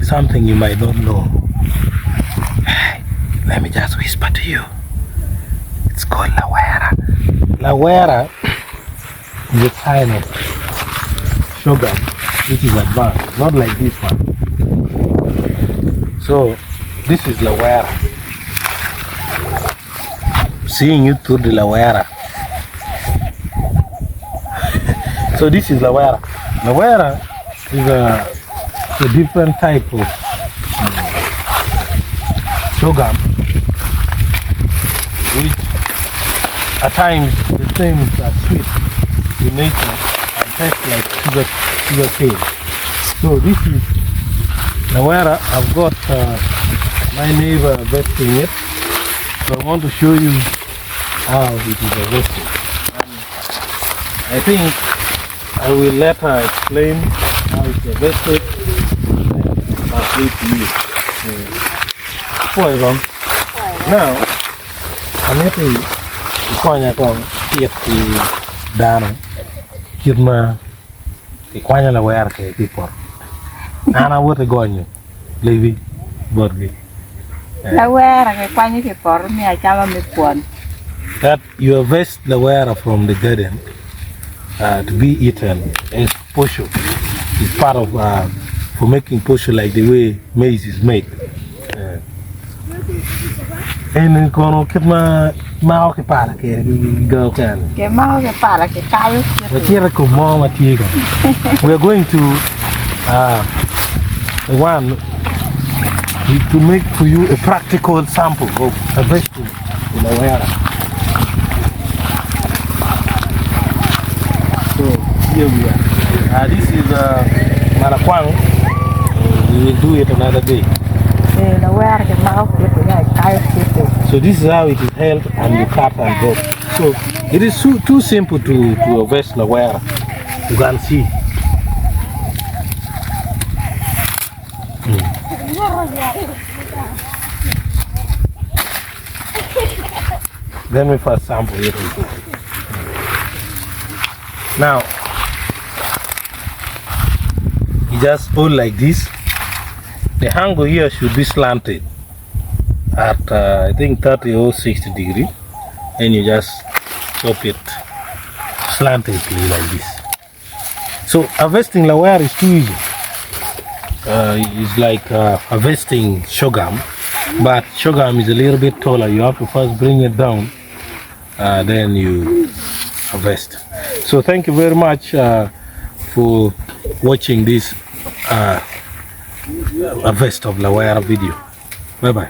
something you might not know. Let me just whisper to you. It's called Lawera. Lawera is a kind of Shorgum, which is advanced, not like this one. So this is Lawera. Seeing you through the Lawera. So this is Lawera. Lawera is a different type of Shorgum, which at times the things are sweet in nature and taste like sugar cane. So this is Lawera. I've got my neighbor vesting it. So I want to show you how it is vested. I think I will let her explain how it's vested and translate to you. Now, I'm going to Kwanya kong tiet ki dano kirma ki kwanya Lawera ke people. Ana wote gonyo levi borgi. Lawera ke kwanya ki por mi achama mi puan. That you harvest Lawera from the garden to be eaten as posho. It's part of for making posho like the way maize is made. And kono kitma mao ke para ke go can. Ke mao ke para ke kayo. We are going to to make for you a practical sample of harvesting in Lawera. So here we are. This is Marakwang. We will do it another day. So this is how it is held and you cut and drop. So it is too simple to harvest Lawera. You can see. Let me first sample it. Now you just hold like this. The handle here should be slanted at I think 30 or 60 degrees, and you just chop it slantedly like this. So harvesting Lawera is too easy. It's like harvesting Shorgum, but Shorgum is a little bit taller. You have to first bring it down, then you harvest. So thank you very much for watching this harvest of Lawera video. Bye bye.